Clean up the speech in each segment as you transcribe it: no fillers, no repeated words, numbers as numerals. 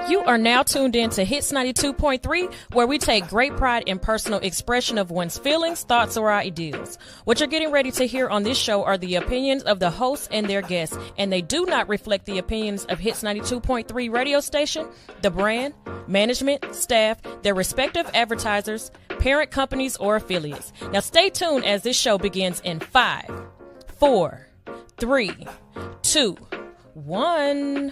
You are now tuned in to Hits 92.3, where we take great pride in personal expression of one's feelings, thoughts, or ideals. What you're getting ready to hear on this show are the opinions of the hosts and their guests, and they do not reflect the opinions of Hits 92.3 radio station, the brand, management, staff, their respective advertisers, parent companies, or affiliates. Now stay tuned as this show begins in 5, 4, 3, 2, 1.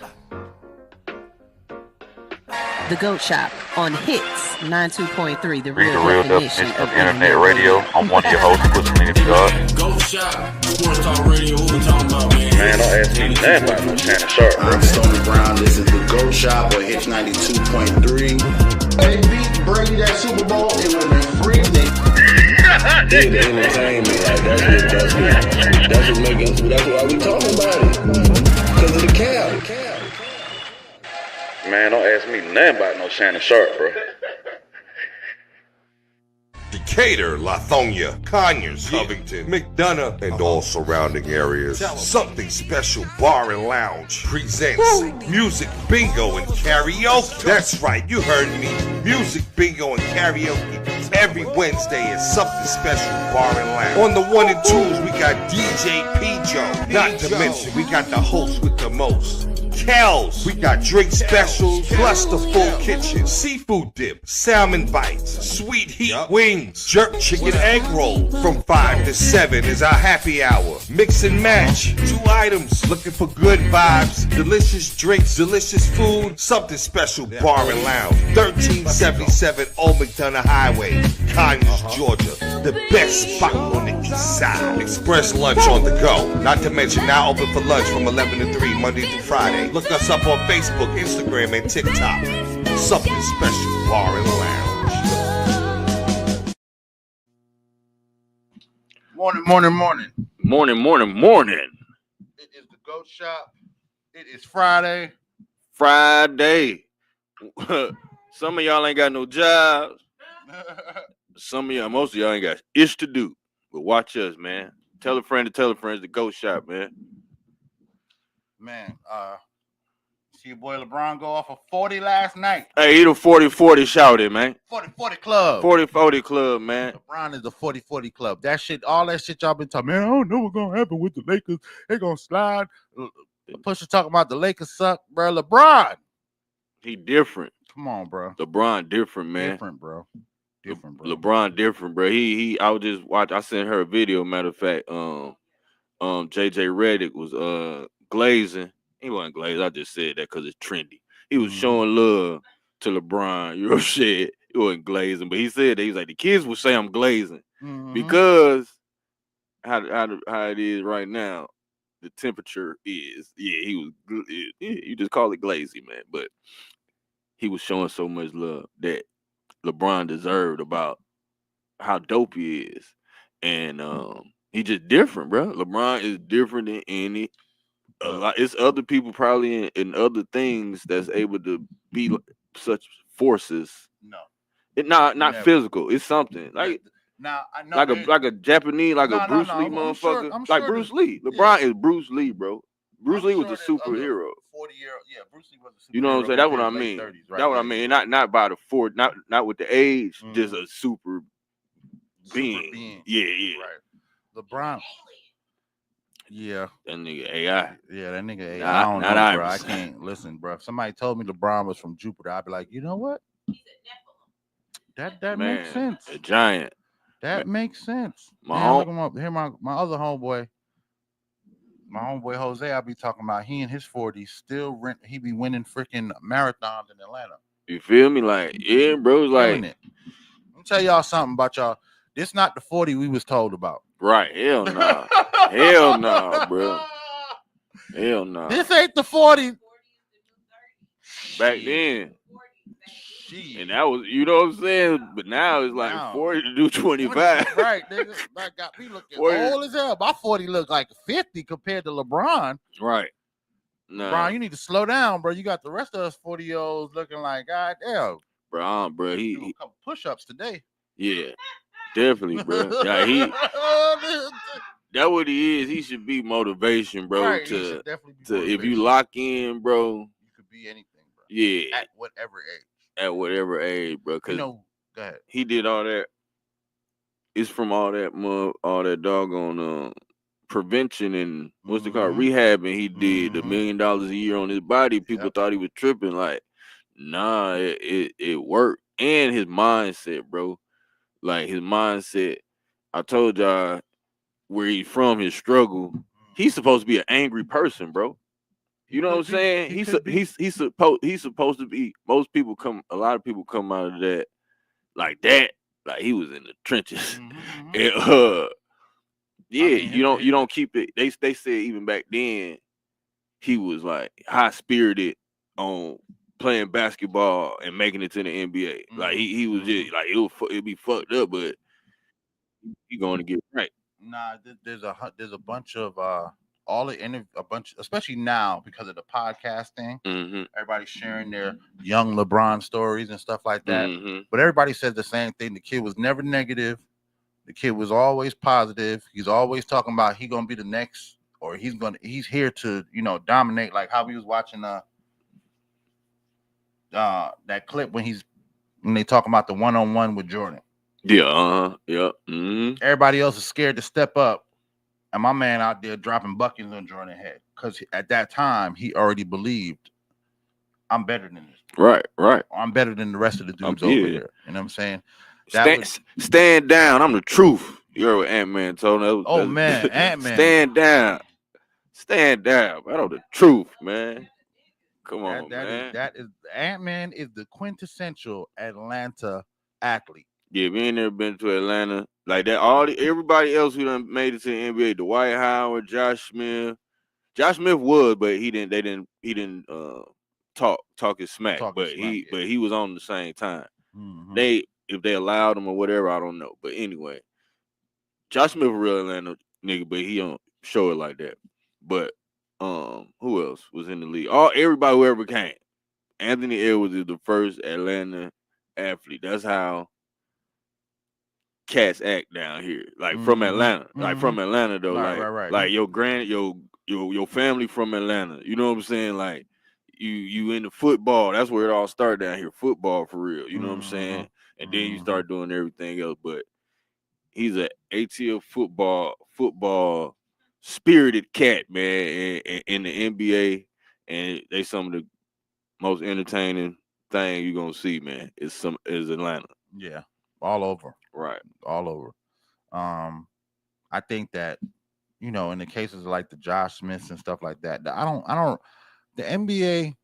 The GOAT Shop on Hits 92.3, the real definition of internet radio. I'm one of your hosts, Pushalini Da God. GOAT Shop, Sports Talk Radio, what we talking about, man? Man, don't ask me nothing about no Shannon Sharp, bro. I'm Stony Brown, this is the GOAT Shop on Hits 92.3. They beat Brady that Super Bowl, it would have been free, The entertainment, like that's why we talking about it. Because of the cap. Man, don't ask me nothing about no Shannon Sharp, bro. Decatur, Lithonia, Conyers, Covington, McDonough, and all surrounding areas. Something Special Bar and Lounge presents Music Bingo and Karaoke. That's right, you heard me. Music Bingo and Karaoke every Wednesday at Something Special Bar and Lounge. On the 1 and 2s, we got DJ P. Not to mention, we got the host with the most. Kells, we got drink specials, plus the full kitchen, seafood dip, salmon bites, sweet heat wings, jerk chicken egg roll. From 5 to 7 is our happy hour. Mix and match, 2 items, looking for good vibes, delicious drinks, delicious food. Something Special Bar and Lounge, 1377 Old McDonough Highway, Conyers, Georgia. The best spot on the east side. Express lunch on the go. Not to mention now open for lunch from 11 to 3 Monday through Friday. Look us up on Facebook, Instagram, and TikTok. Something Special Bar and Lounge. Morning. It is the GOAT Shop. It is Friday. Some of y'all ain't got no jobs. Most of y'all ain't got ish to do. But watch us, man. Tell a friend to tell a friend. It's the GOAT Shop, man. Man, see your boy LeBron go off a 40 last night. Hey, he the 40-40 shouted, man. 40-40 club. 40-40 club, man. LeBron is the 40-40 club. That shit, all that shit y'all been talking, man, I don't know what's going to happen with the Lakers. They going to slide. Pusha talking about the Lakers suck, bro. LeBron. He different. Come on, bro. LeBron different, man. Different, bro. LeBron different, bro. I was just watching. I sent her a video, matter of fact. JJ Redick was glazing. He wasn't glazed. I just said that because it's trendy. He was showing love to LeBron. You know what I'm saying? He wasn't glazing, but he said that he was like, the kids will say I'm glazing because how it is right now, the temperature is. Yeah, he was. You just call it glazy, man. But he was showing so much love that LeBron deserved about how dope he is, and he just different, bro. LeBron is different than any. A lot. It's other people probably in other things that's able to be such forces. No, not never. Physical. It's something like now I know like a Japanese, like a Bruce Lee motherfucker. I'm sure like Bruce Lee. LeBron is Bruce Lee, bro. Bruce Lee was a superhero. 40-year, yeah, Bruce Lee was a superhero. You know what I'm saying? That's what I mean. 30s, right? That's what I mean. Not by the 40, not with the age, just a super being. Yeah. Right. LeBron. Yeah. That nigga AI. Yeah, that nigga AI. I don't know, bro. I can't listen, bro. If somebody told me LeBron was from Jupiter, I'd be like, you know what? That man, makes sense. A giant. That makes sense. My other homeboy. My homeboy Jose, I'll be talking about. He in his 40s still he be winning freaking marathons in Atlanta. You feel me? Like, yeah, bro. Like, let me tell y'all something about y'all. This not the 40 we was told about. Right? Hell no. Hell no, bro. Hell no. This ain't the 40. Back then. And that was, you know what I'm saying? But now it's like 40 to do 25. Right, nigga. That got me looking old as hell. My 40 look like 50 compared to LeBron. Right. No. LeBron, you need to slow down, bro. You got the rest of us 40-year-olds looking like, God damn. Bro, he do a couple push-ups today. Yeah, definitely, bro. Yeah, that what he is. He should be motivation, bro. Right, to if you lock in, bro. You could be anything, bro. Yeah. At whatever age. At whatever age, bro. Cause Go ahead. he did all that. It's from all that doggone prevention and what's it called, rehab, and he did $1 million a year on his body. People thought he was tripping. Like, nah, it worked. And his mindset, bro. Like his mindset. I told y'all where he's from, his struggle. He's supposed to be an angry person, bro. You know what I'm saying? He's supposed to be. A lot of people come out of that like that. Like he was in the trenches. And yeah, you don't keep it. They said even back then he was like high spirited on playing basketball and making it to the NBA. Like he was just like it'd be fucked up, but he going to get right. Nah, there's a bunch of a bunch, especially now because of the podcast thing. Everybody's sharing their young LeBron stories and stuff like that. But everybody says the same thing. The kid was never negative. The kid was always positive. He's always talking about he gonna be the next, or he's here to dominate. Like how we was watching that clip when they talking about the 1-on-1 with Jordan. Yeah, Everybody else is scared to step up, and my man out there dropping buckets on Jordan's head because at that time he already believed I'm better than this. Right. I'm better than the rest of the dudes over here. You know what I'm saying? Stand down. I'm the truth. You heard what Ant-Man told him. Oh man, Ant-Man. Stand down. I know the truth, man. Come on, man. Ant-Man is the quintessential Atlanta athlete. Yeah, we ain't never been to Atlanta like that. Everybody else who done made it to the NBA, Dwight Howard, Josh Smith. Josh Smith was, but he didn't talk his smack. But he was on the same time. If they allowed him or whatever, I don't know. But anyway, Josh Smith a real Atlanta nigga, but he don't show it like that. But who else was in the league? Everybody who ever came. Anthony Edwards is the first Atlanta athlete. That's how cats act down here. Like from Atlanta. Like from Atlanta though. Right. Like your family from Atlanta. You know what I'm saying? Like you into football. That's where it all started down here. Football for real. You know what I'm saying? And then you start doing everything else. But he's a ATL football spirited cat, man, in the NBA. And they some of the most entertaining thing you're gonna see, man. Is Atlanta. Yeah. All over. Right. All over. I think that, in the cases like the Josh Smiths and stuff like that, the NBA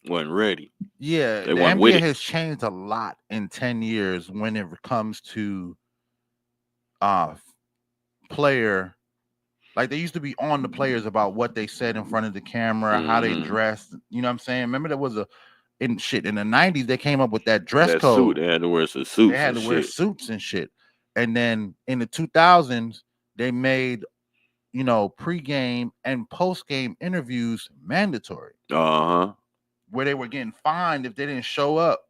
wasn't ready. Yeah, the NBA has changed a lot in 10 years when it comes to player. Like they used to be on the players about what they said in front of the camera, how they dressed. You know what I'm saying? Remember there was in the 90s they came up with that dress code. Suit. They had to wear some suits. They had to wear suits and shit. And then in the 2000s they made pregame and postgame interviews mandatory. Where they were getting fined if they didn't show up.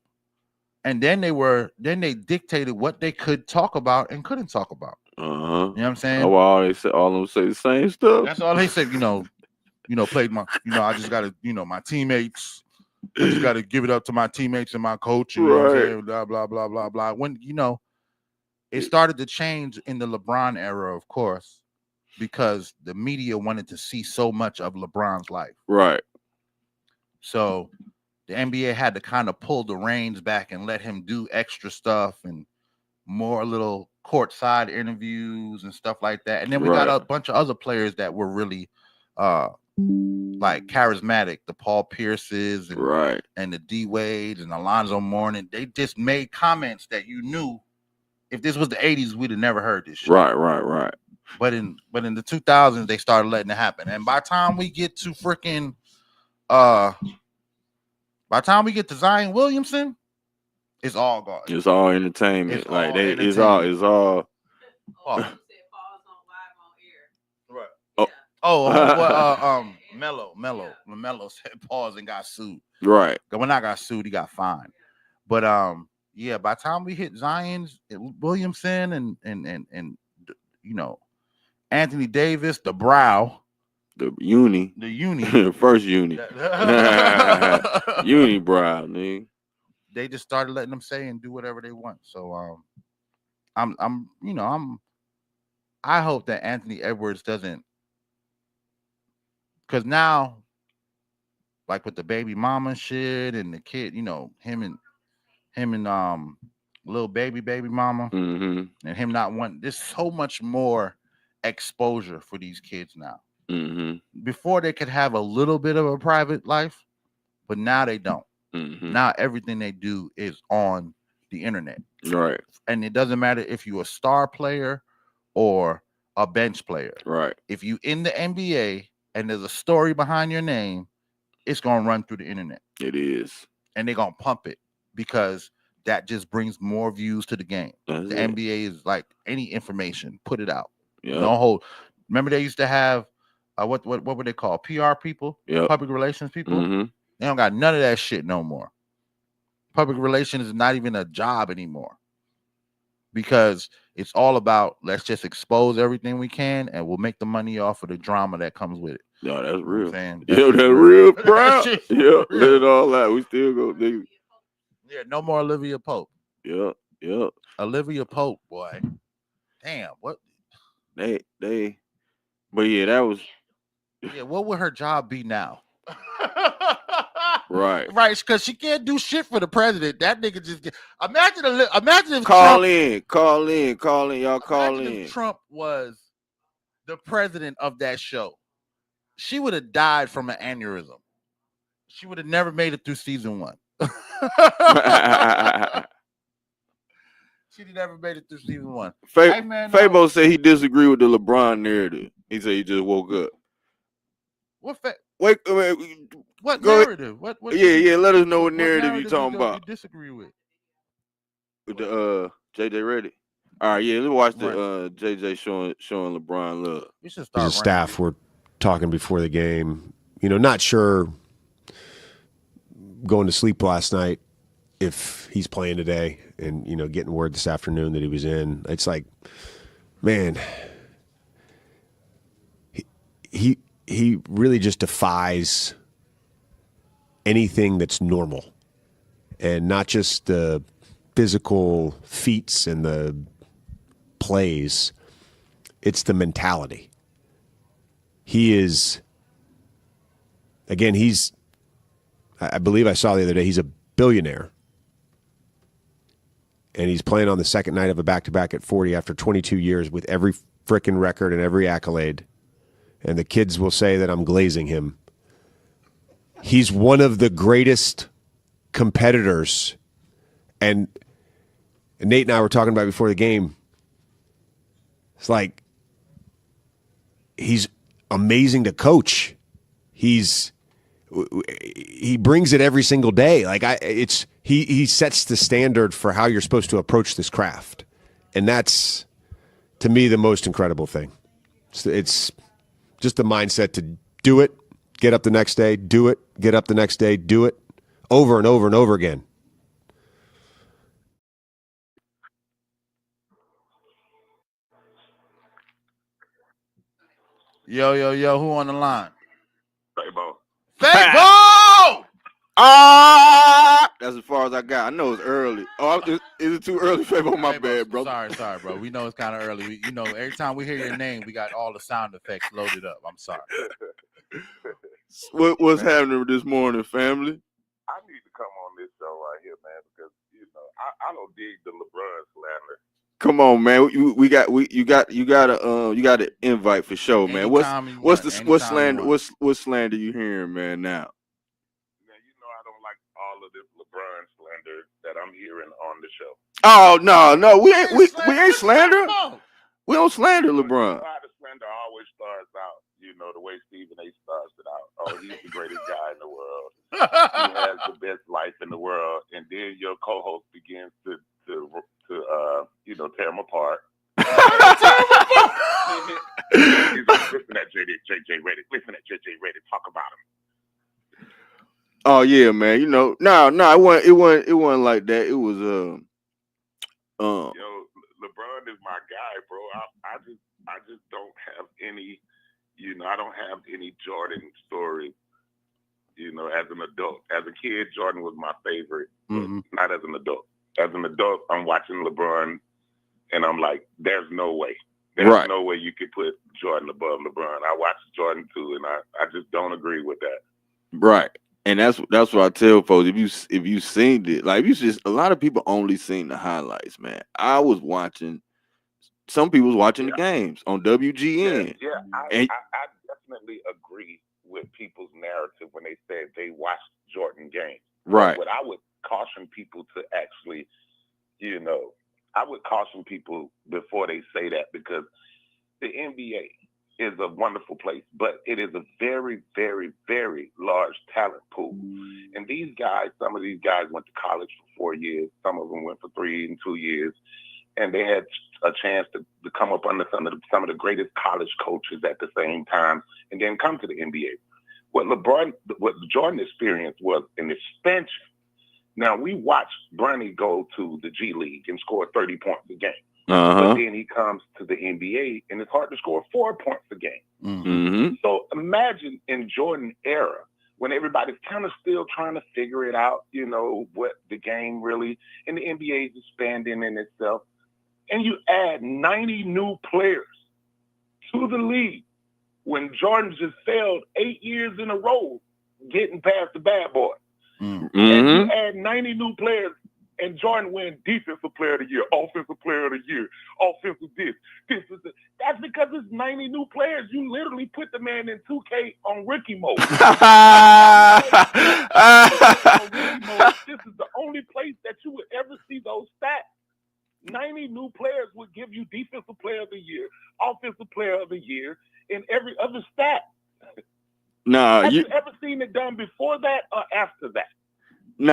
And then they dictated what they could talk about and couldn't talk about. You know what I'm saying? Oh, all of them say the same stuff. That's all they said, played my, I just gotta, my teammates. I just gotta give it up to my teammates and my coach, you know what I'm saying? Blah, blah, blah, blah, blah. When it started to change in the LeBron era, of course, because the media wanted to see so much of LeBron's life. Right. So the NBA had to kind of pull the reins back and let him do extra stuff and more little courtside interviews and stuff like that. And then we got a bunch of other players that were really like charismatic, the Paul Pierces and the D Wades and Alonzo Mourning. They just made comments that you knew if this was the 80s, we'd have never heard this shit. Right. But in the 2000s, they started letting it happen. And by the time we get to freaking by the time we get to Zion Williamson, it's all gone. It's all entertainment. It's like all they, entertainment. it's all. Mello said pause and got sued. Right. When I got sued, he got fined. But yeah, by the time we hit Zion's Williamson and Anthony Davis, the brow. The uni. The uni. First uni. Unibrow, nigga. They just started letting them say and do whatever they want. So I hope that Anthony Edwards doesn't, because now, like with the baby mama shit and the kid, him and little baby mama, Mm-hmm. and him not wanting, there's so much more exposure for these kids now. Mm-hmm. Before they could have a little bit of a private life, but now they don't. Mm-hmm. Now everything they do is on the internet. Right. And it doesn't matter if you're a star player or a bench player. Right. If you in the NBA and there's a story behind your name, it's gonna run through the internet. It is. And they're gonna pump it because that just brings more views to the game. That's the it. NBA is like any information, put it out. Yeah. Don't hold. Remember they used to have what were they called? PR people, public relations people. Mm-hmm. They don't got none of that shit no more. Public relations is not even a job anymore because it's all about let's just expose everything we can and we'll make the money off of the drama that comes with it. No, that's real. That's real, bro. Yeah, let it all out. We still go, nigga. Yeah, no more Olivia Pope. Yeah. Olivia Pope, boy. Damn, what? But yeah, that was. Yeah, what would her job be now? Right, because she can't do shit for the president. That nigga just imagine if call Trump, in, y'all call in. If Trump was the president of that show, she would have died from an aneurysm. She would have never made it through season 1. She never made it through season 1. Fabo said he disagreed with the LeBron narrative. He said he just woke up. What narrative? What? Yeah. Let us know what narrative you talking about. You disagree with? With the JJ Reddick. All right, yeah. Let's watch the JJ showing LeBron love. We should start. His staff were talking before the game. Not sure going to sleep last night if he's playing today, and getting word this afternoon that he was in. It's like, man, he really just defies anything that's normal, and not just the physical feats and the plays. It's the mentality. He is, again, I believe I saw the other day, he's a billionaire. And he's playing on the second night of a back-to-back at 40 after 22 years with every frickin' record and every accolade. And the kids will say that I'm glazing him. He's one of the greatest competitors. And Nate and I were talking about before the game. It's like he's amazing to coach. He brings it every single day. Like he sets the standard for how you're supposed to approach this craft. And that's, to me, the most incredible thing. It's just the mindset to do it, get up the next day, do it, get up the next day, do it, over and over and over again. Yo, who on the line? Fabo! That's as far as I got. I know it's early. Is it too early, Fabo? My bad, bro. Sorry, bro. We know it's kind of early. Every time we hear your name, we got all the sound effects loaded up. I'm sorry. What's happening this morning, family? I need to come on this show right here, man, because I don't dig the LeBron slander. Come on, man. You got an invite for show, man. What slander you hearing, man? Now. I don't like all of this LeBron slander that I'm hearing on the show. Oh no, we ain't slander. We don't slander LeBron. How the slander always starts out, the way Stephen A. starts it out. Oh, he's the greatest guy in the world. He has the best life in the world, and then your co-host begins to tear him apart. Listen at JJ Reddick. Listen at JJ Reddick talk about him. Oh yeah, man. No, it wasn't like that. It was LeBron is my guy, bro. I just don't have any I don't have any Jordan stories. As an adult, as a kid, Jordan was my favorite, but not as an adult. As an adult, I'm watching LeBron, and I'm like, there's no way. There's no way you could put Jordan above LeBron. I watched Jordan too, and I just don't agree with that. Right. And that's what I tell folks. If you seen it, like a lot of people only seen the highlights, man. I was watching. Some people was watching the games on WGN. Yeah, I definitely agree with people's narrative when they said they watched Jordan games. Right. But I would caution people to actually, I would caution people before they say that, because the NBA is a wonderful place, but it is a very, very, very large talent pool. And these guys, some of these guys went to college for 4 years. Some of them went for 3 and 2 years. And they had a chance to come up under some of the greatest college coaches at the same time, and then come to the NBA. What Jordan experienced was an expansion. Now, we watched Bronny go to the G League and score 30 points a game. But then he comes to the NBA, and it's hard to score 4 points a game. So imagine in Jordan era, when everybody's kind of still trying to figure it out, what the game really, and the NBA is expanding in itself. And you add 90 new players to the league when Jordan just failed 8 years in a row getting past the bad boy. And you add 90 new players, and Jordan wins Defensive Player of the Year, Offensive Player of the Year, Offensive this is that. That's because it's 90 new players. You literally put the man in 2K on rookie mode. This is the only place that you would ever see those stats. 90 new players would give you Defensive Player of the Year, Offensive Player of the Year, and every other stat. Have you ever seen it done before that or after that? We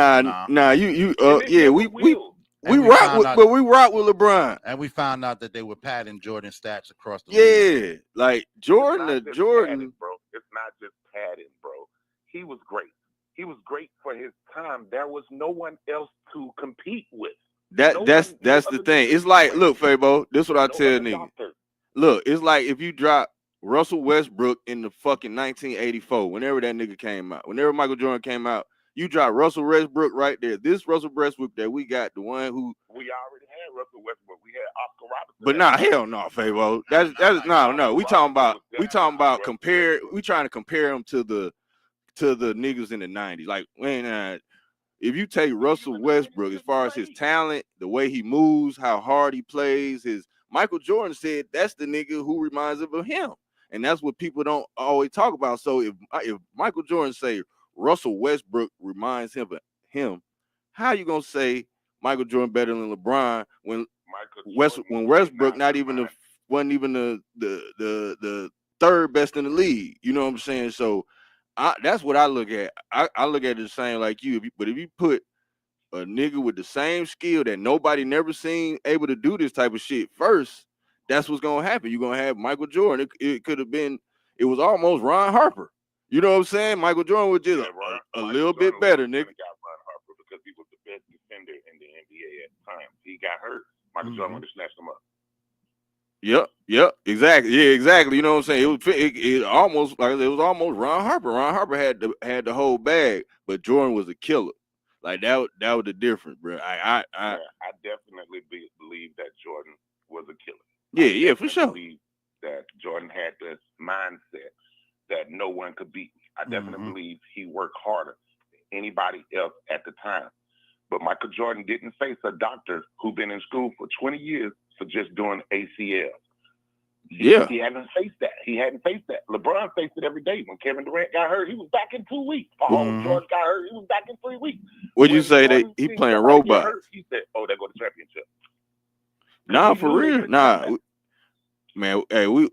rock with LeBron, and we found out that they were padding Jordan stats across the league. Like Jordan, padding, bro. It's not just padding, bro. He was great. He was great for his time. There was no one else to compete with. That's the thing. It's like, look, Fabo, this is what I tell niggas. Look, it's like if you drop Russell Westbrook in the fucking 1984, whenever that nigga came out, whenever Michael Jordan came out, you drop Russell Westbrook right there. This Russell Westbrook that we got, the one who we already had Russell Westbrook. We had Oscar Robertson. But hell no, Fabo. That's no. We talking about compare. We trying to compare them to the niggas in the 90s. Like when if you take Russell Westbrook, as far as his talent, the way he moves, how hard he plays, Michael Jordan said that's the nigga who reminds him of him. And that's what people don't always talk about. So if Michael Jordan say Russell Westbrook reminds him of him, how you gonna say Michael Jordan better than LeBron when Westbrook wasn't even the third best in the league? You know what I'm saying? So that's what I look at. I look at it the same like you. But if you put a nigga with the same skill that nobody never seen able to do this type of shit first, that's what's gonna happen. You're gonna have Michael Jordan. It could have been. It was almost Ron Harper. You know what I'm saying? Michael Jordan was just a little bit better, nigga. Got Ron Harper because he was the best defender in the NBA at the time. He got hurt. Michael Jordan would have snatched him up. Yep, exactly. Yeah, exactly. You know what I'm saying? It almost like it was almost Ron Harper. Ron Harper had the whole bag, but Jordan was a killer. Like that was the difference, bro. I definitely believe that Jordan was a killer. Yeah, for sure. I believe that Jordan had this mindset that no one could beat me. I definitely believe he worked harder than anybody else at the time. But Michael Jordan didn't face a doctor who'd been in school for 20 years for just doing ACL. He hadn't faced that. LeBron faced it every day. When Kevin Durant got hurt, he was back in 2 weeks. Paul George got hurt, he was back in 3 weeks. What'd you say that he playing robot? He said, "Oh, there go the championship." Nah, for real. Nah, man. Hey, we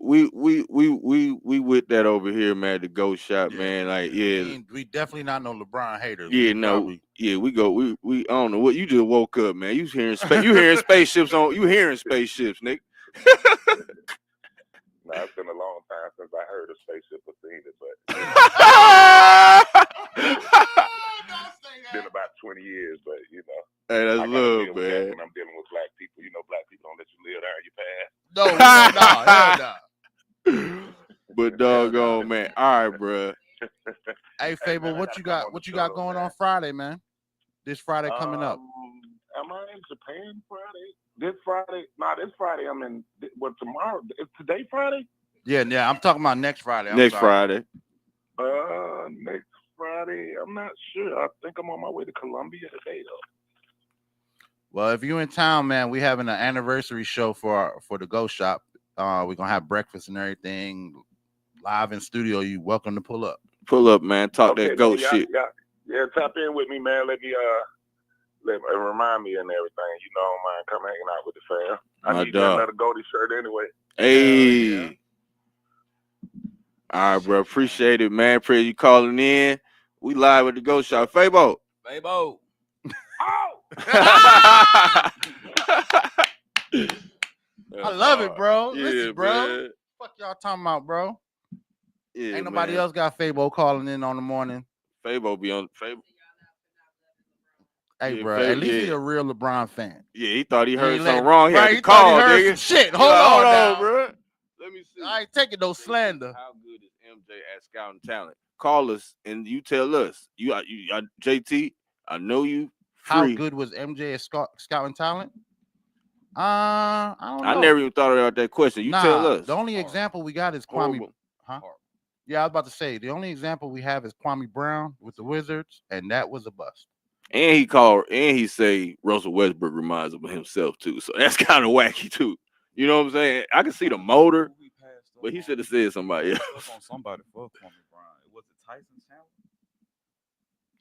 with that over here, man. The GOAT Shop, man. Like, yeah, we definitely not no LeBron haters. Yeah, no, yeah, we go. We I don't know what you just woke up, man. You hearing spaceships on? You hearing spaceships, Nick? Nah, it's been a long time since I heard a spaceship or seen it, but it's been about 20 years. But hey, that's love, man. When I'm dealing with black people, black people don't let you live there. You pass. No, hell no. But doggone, man. All right, bro. Hey, Fable, what you got? What you got going on Friday, man? This Friday coming up. Am I in Japan Friday? This Friday? This Friday I'm in. What, tomorrow? Is today Friday? Yeah. I'm talking about next Friday. Next Friday. Next Friday. I'm not sure. I think I'm on my way to Columbia today, though. Well, if you're in town, man, we having an anniversary show for the GOAT Shop. We're gonna have breakfast and everything live in studio. You welcome to pull up. Pull up, man. Talk that GOAT shit. Yeah, tap in with me, man. Let me remind me and everything. You know, I don't mind come hanging out with the fam. I need another Goaty shirt anyway. Hey. Yeah. All right, bro. Appreciate it, man. Appreciate you calling in. We live with the GOAT Shop. Fabo. Oh! I love it, bro. Yeah, listen, bro. Man. Fuck y'all talking about, bro. Yeah, ain't nobody man. else got Fabo calling in on the morning. Fabo be on Fabo. Hey, Yeah, bro. At least he a real LeBron fan. Yeah, he thought he heard something let, wrong. He right, had to he call, thought he heard nigga. some shit. Hold on, bro. Let me see. I ain't taking no slander. How good is MJ at scouting talent? Call us and you tell us. You JT, I know you free. How good was MJ at scouting talent? I don't know. I never even thought about that question. You tell us. The only example we got is Kwame. Huh? Yeah, I was about to say the only example we have is Kwame Brown with the Wizards, and that was a bust. And he say Russell Westbrook reminds him of himself too. So that's kind of wacky too. You know what I'm saying? I can see the motor, but he should have said somebody else. On somebody for Kwame Brown. Was it Tyson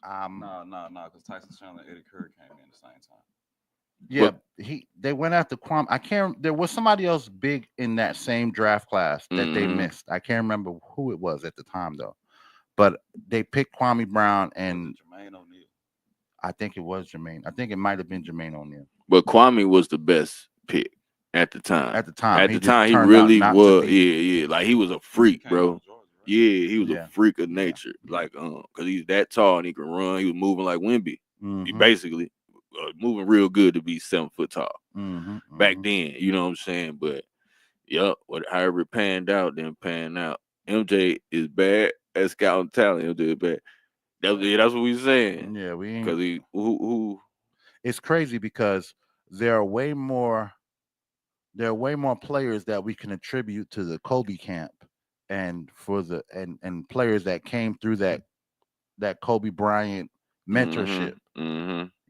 Chandler? No, because Tyson Chandler and Eddie Curry came in at the same time. Yeah, they went after Kwame. There was somebody else big in that same draft class that they missed. I can't remember who it was at the time though. But they picked Kwame Brown and Jermaine O'Neal. I think it was Jermaine. I think it might have been Jermaine O'Neal. But Kwame was the best pick at the time. At the time, he really was. Yeah. Like he was a freak, bro. Yeah, he was a freak of nature. Like, because he's that tall and he can run. He was moving like Wemby. He basically moving real good to be 7 foot tall. Back then, you know what I'm saying? But however it panned out, then panned out. MJ is bad at scouting talent. MJ is bad. That's what we saying. Yeah, we ain't. Because who? It's crazy because there are way more players that we can attribute to the Kobe camp, and for the and players that came through that Kobe Bryant mentorship.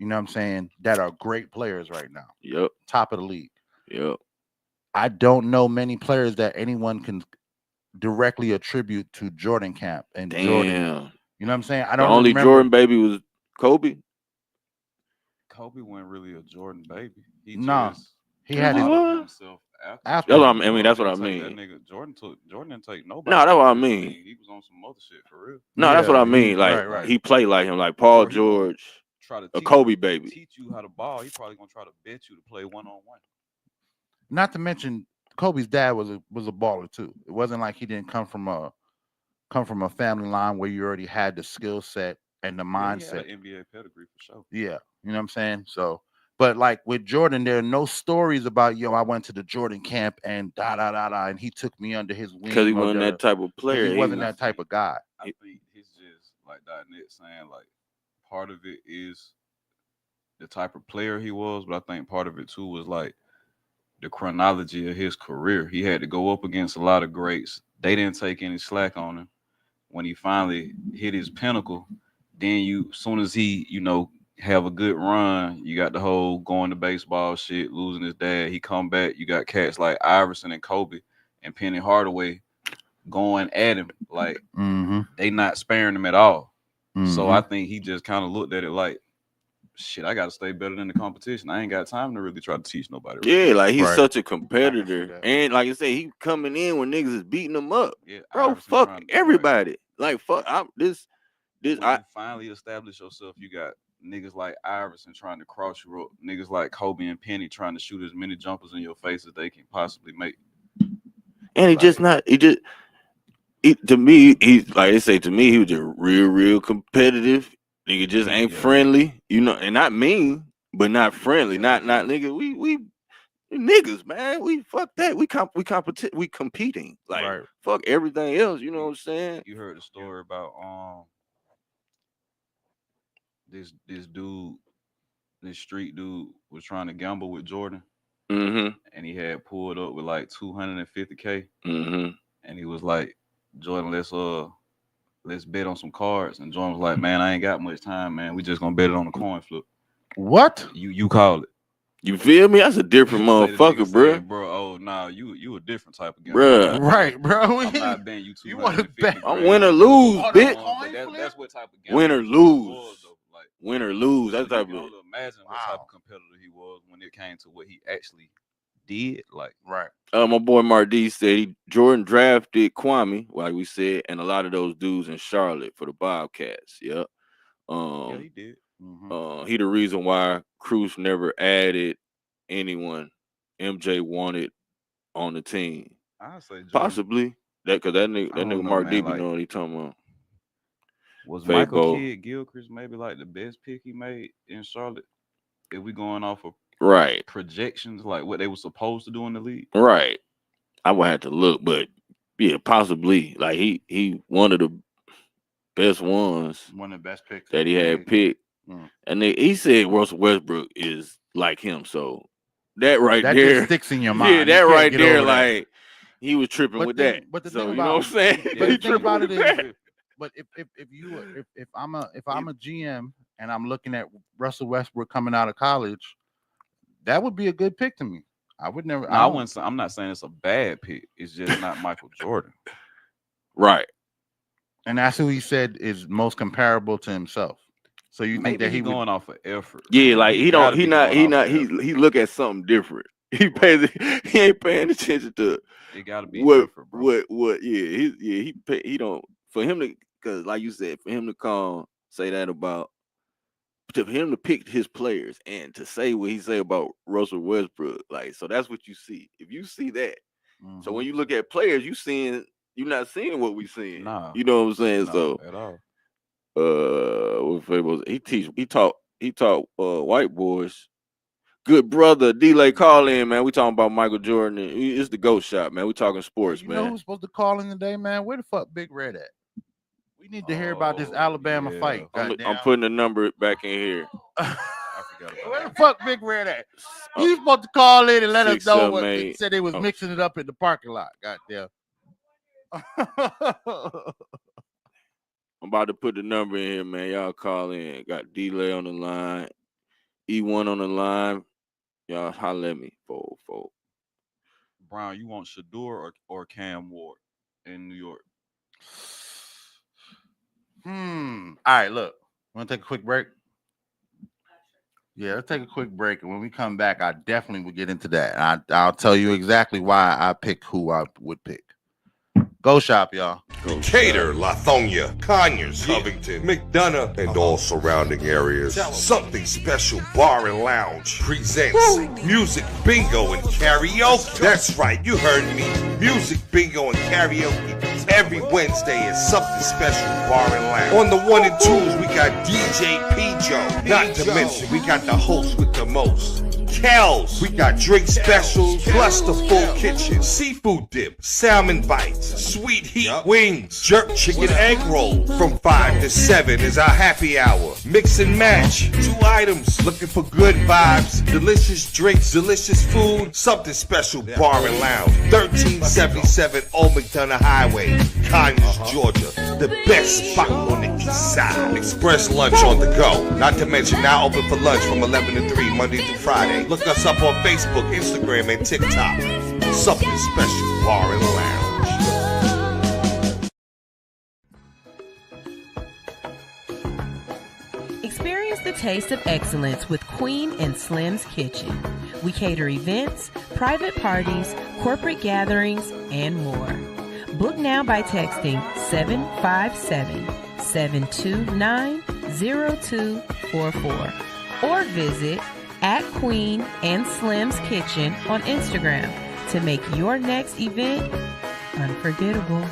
You know what I'm saying? That are great players right now. Yep. Top of the league. Yep. I don't know many players that anyone can directly attribute to Jordan camp and Jordan. You know what I'm saying? I don't. The only Jordan baby was Kobe. Kobe wasn't really a Jordan baby. He had himself after. That's what I mean. That nigga Jordan didn't take nobody. No, that's what I mean. He was on some other shit for real. No, that's what I mean. Like he played like him, like Paul George, a Kobe baby. Teach you how to ball. He probably gonna try to bet you to play 1-on-1. Not to mention Kobe's dad was a baller too. It wasn't like he didn't come from a family line where you already had the skill set and the mindset. He had an NBA pedigree for sure. Yeah, you know what I'm saying? So, but like with Jordan, there are no stories about I went to the Jordan camp and and he took me under his wing. Because he wasn't that type of player. He wasn't that type of guy. I think he's just like Nick saying, like part of it is the type of player he was, but I think part of it too was like the chronology of his career. He had to go up against a lot of greats. They didn't take any slack on him. When he finally hit his pinnacle, then as soon as he, have a good run, you got the whole going to baseball shit, losing his dad. He come back, you got cats like Iverson and Kobe and Penny Hardaway going at him. Like, they not sparing him at all. So I think he just kind of looked at it like, shit, I got to stay better than the competition. I ain't got time to really try to teach nobody. Yeah, like he's such a competitor. And like I said, he coming in when niggas is beating him up. Yeah, bro, fuck everybody. Like, fuck, you finally establish yourself, you got niggas like Iverson trying to cross you up. Niggas like Kobe and Penny trying to shoot as many jumpers in your face as they can possibly make. And to me, he's like they say to me, he was just real competitive. Nigga just ain't friendly, and not mean, but not friendly. Not nigga. niggas, man. We fuck that. We competing. Like Right. fuck everything else. You know what I'm saying? You heard the story about this dude, this street dude was trying to gamble with Jordan, Mm-hmm. and he had pulled up with like 250K, Mm-hmm. and he was like, Jordan, let's bet on some cards. And Jordan was like, man, I ain't got much time, man. We just gonna bet it on the coin flip. What? You call it. You feel me? That's a different motherfucker, bro. Bro, oh nah, you a different type of guy. Bruh. Right, bro. I'm not betting you 250. You want to bet? I'm win or lose, bitch. That's what type of guy. Win or lose. Like win or lose. That's type of. Imagine what type of competitor he was when it came to what he actually did. Like right. My boy Mardi said Jordan drafted Kwame, like we said, and a lot of those dudes in Charlotte for the Bobcats. Yep. Yeah, he did. He the reason why Cruz never added anyone MJ wanted on the team. I say Jordan. Possibly that because that nigga Mark D be like, knowing what he talking about. Was Michael Kidd Gilchrist maybe like the best pick he made in Charlotte? If we going off of right projections, like what they were supposed to do in the league, right? I would have to look, but yeah, possibly. Like he one of the best ones, one of the best picks that he had picked. And he said Russell Westbrook is like him, so that right that there just sticks in your mind. Yeah, that right there, like he was tripping with that. But the so thing you know what I'm saying? But the thing about it is, but if I'm a GM and I'm looking at Russell Westbrook coming out of college, that would be a good pick to me. I would never. No, I'm not saying it's a bad pick. It's just not Michael Jordan, right? And that's who he said is most comparable to himself. So you think that he going off of effort? Yeah, like he look at something different. He ain't paying attention to it. Gotta be what effort, bro. What he don't for him to, because like you said, for him to say that about, to him to pick his players and to say what he say about Russell Westbrook, like, so that's what you see. If you see that, so when you look at players, you're not seeing what we seeing. Nah, you know what I'm saying? Nah, so at all. He taught white boys. Good brother, D-Lay, call in, man. We talking about Michael Jordan. It's the GOAT Shop, man. We talking sports, man. You know who's supposed to call in today, man? Where the fuck Big Red at? We need to hear about this Alabama fight. I'm putting the number back in here. I forgot about Where the fuck Big Red at? He's supposed to call in and let us know what they said. They was mixing it up in the parking lot. Goddamn. I'm about to put the number in here, man. Y'all call in. Got D-Lay on the line, E1 on the line. Y'all holler at me. 404. Brown, you want Shador or Cam Ward in New York? All right, look. Want to take a quick break? Yeah, let's take a quick break. And when we come back, I definitely will get into that. I'll tell you exactly why I pick who I would pick. Go shop, y'all. Decatur, Lithonia, Conyers, Covington, McDonough, and all surrounding areas. Something Special Bar and Lounge presents Music Bingo and Karaoke. That's right, you heard me. Music Bingo and Karaoke every Wednesday at Something Special Bar and Lounge. On the 1 and 2s, we got DJ P-Joe. Not to mention, we got the host with the most, Kells. We got drink specials, plus the full kitchen, seafood dip, salmon bites, sweet heat wings, jerk chicken egg roll. From 5 to 7 is our happy hour. Mix and match, 2 items. Looking for good vibes, delicious drinks, delicious food. Something Special Bar and Lounge, 1377 Old McDonough Highway, Conyers, Georgia. The best spot on the east side. Express lunch on the go. Not to mention now open for lunch from 11 to 3 Monday through Friday. Look us up on Facebook, Instagram, and TikTok. Something Special Bar and Lounge. Experience the taste of excellence with Queen and Slim's Kitchen. We cater events, private parties, corporate gatherings, and more. Book now by texting 757-729-0244 or visit @Queen and Slim's Kitchen on Instagram to make your next event unforgettable.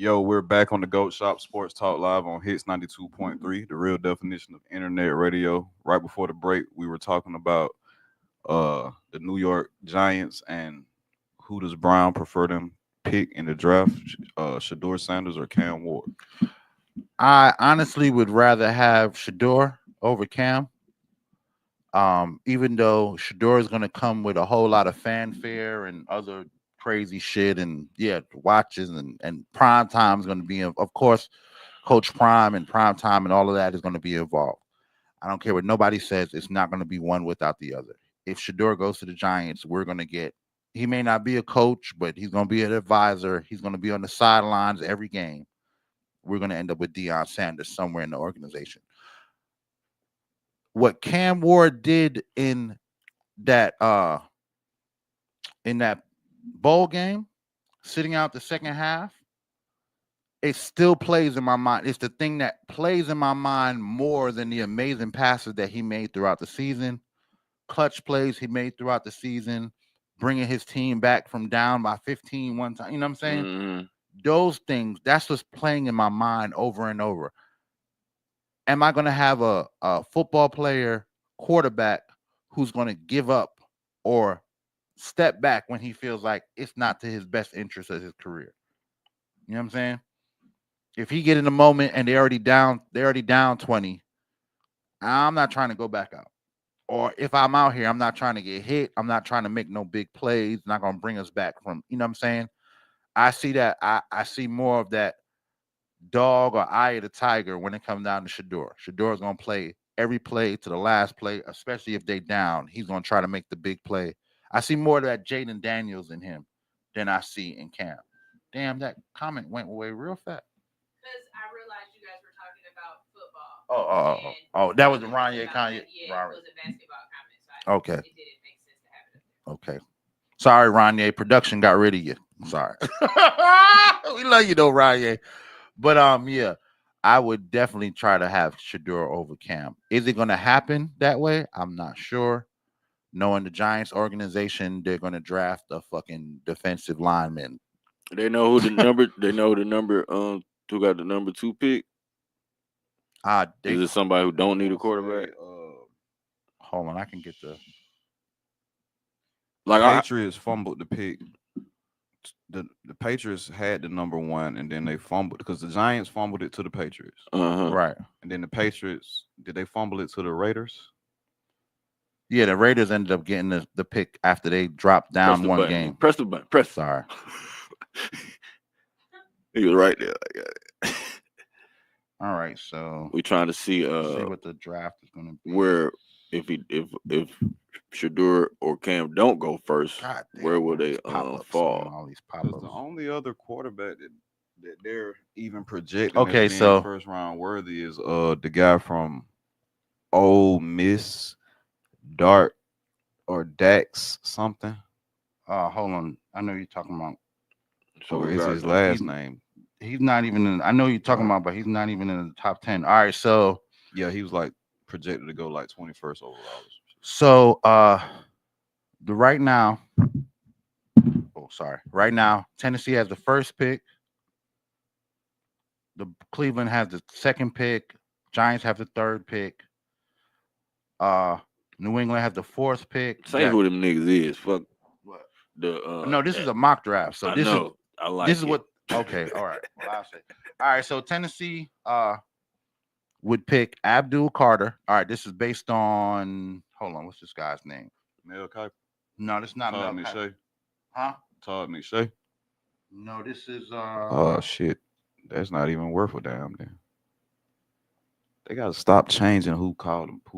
Yo, we're back on the GOAT Shop Sports Talk Live on Hits 92.3, the real definition of internet radio. Right before the break, we were talking about the New York Giants and who does Brown prefer them pick in the draft, Shador Sanders or Cam Ward? I honestly would rather have Shador over Cam. Even though Shador is going to come with a whole lot of fanfare and other crazy shit, and watches and prime time is going to be, of course, Coach Prime and prime time and all of that is going to be involved. I don't care what nobody says; it's not going to be one without the other. If Shador goes to the Giants, we're going to get. He may not be a coach, but he's going to be an advisor. He's going to be on the sidelines every game. We're going to end up with Deion Sanders somewhere in the organization. What Cam Ward did in that bowl game, sitting out the second half, it still plays in my mind. It's the thing that plays in my mind more than the amazing passes that he made throughout the season, clutch plays he made throughout the season, bringing his team back from down by 15 one time. You know what I'm saying? Mm-hmm. Those things, that's what's playing in my mind over and over. Am I going to have a football player, quarterback, who's going to give up or step back when he feels like it's not to his best interest of his career? You know what I'm saying? If he get in a moment and they're already down 20, I'm not trying to go back out. Or if I'm out here, I'm not trying to get hit. I'm not trying to make no big plays. Not going to bring us back from, you know what I'm saying? I see that. I see more of that dog or eye of the tiger when it comes down to Shador. Shador's going to play every play to the last play, especially if they down. He's going to try to make the big play. I see more of that Jaden Daniels in him than I see in Cam. Damn, that comment went away real fast. Because I realized you guys were talking about football. Oh, that was the Ronye Kanye. Yeah, it was a basketball comment. So Okay. It didn't make sense to have it. Okay. Sorry, Ronye. Production got rid of you. I'm sorry. We love you though, Ronye. But yeah, I would definitely try to have Shador over Cam. Is it going to happen that way? I'm not sure. Knowing the Giants organization, they're going to draft a fucking defensive lineman. They know who the number. They know the number. Who got the number 2 pick? Is it somebody who don't need a quarterback? Hold on, I can get the. Like Patriots fumbled the pick. The Patriots had the number 1, and then they fumbled because the Giants fumbled it to the Patriots. Right. And then the Patriots, did they fumble it to the Raiders? Yeah, the Raiders ended up getting the pick after they dropped down one game. Press the button. Press. Sorry. He was right there. All right, so we trying to see what the draft is going to be. Where if Shador or Cam don't go first, where will they fall? All these pop-ups. The only other quarterback that they're even projecting okay, as being so first round worthy is the guy from Ole Miss, Dart or Dax something. Hold on, I know you're talking about. So it's his last name. He's not even in. I know you're talking about, but he's not even in the top 10. All right, so yeah, he was like projected to go like 21st overall. So right now, Tennessee has the first pick. The Cleveland has the second pick. Giants have the third pick. New England has the fourth pick. Say who them niggas is. Fuck. What? No, this is a mock draft. So this is what. Okay, all right. Well, I'll say. All right, so Tennessee would pick Abdul Carter. All right, this is based on. Hold on, what's this guy's name? Mel Kiper. No, this is not Todd Mel Kiper. McShay. Huh? Todd McShay. No, this is. Oh shit, that's not even worth a damn. Then they gotta stop changing who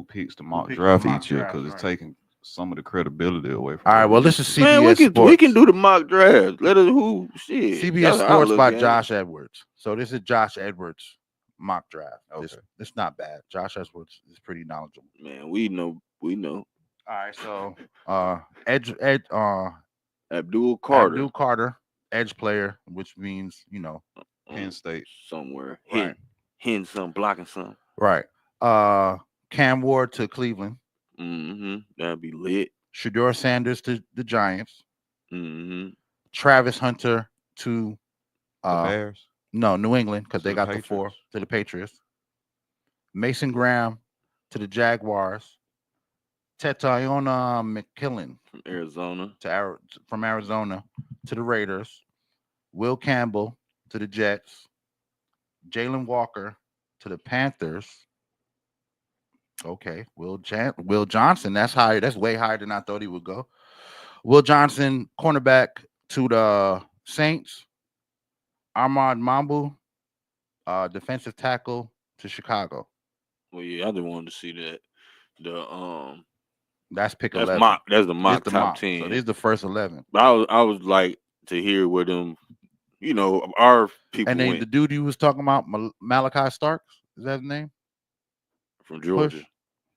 picks the mock draft each year because it's taking some of the credibility away from. All right, well, this is CBS Man, Sports. We can do the mock draft. Let us who shit. CBS Sports by Josh Edwards. So this is Josh Edwards mock draft. Okay. It's not bad. Josh Edwards is pretty knowledgeable. Man, we know. All right, so Abdul Carter, edge player, which means Penn State somewhere. Right. Hitting some, blocking some. Right. Cam Ward to Cleveland. Mm-hmm. That'd be lit. Shador Sanders to the Giants. Mm-hmm. Travis Hunter to the Bears. No, New England, because To they the got the 4 Patriots? to the Patriots. Mason Graham to the Jaguars. Tetiona McKillen From Arizona. from Arizona to the Raiders. Will Campbell to the Jets. Jalen Walker to the Panthers. Okay, Will Johnson. That's higher. That's way higher than I thought he would go. Will Johnson, cornerback to the Saints. Ahmad Mambu, defensive tackle to Chicago. Well, yeah, I just wanted to see that. That's pick That's 11. That's the This mock the top mock. 10. So this is the first 11. But I was like to hear where them, our people And then went the dude you was talking about, Malachi Starks, is that his name? from Georgia. Push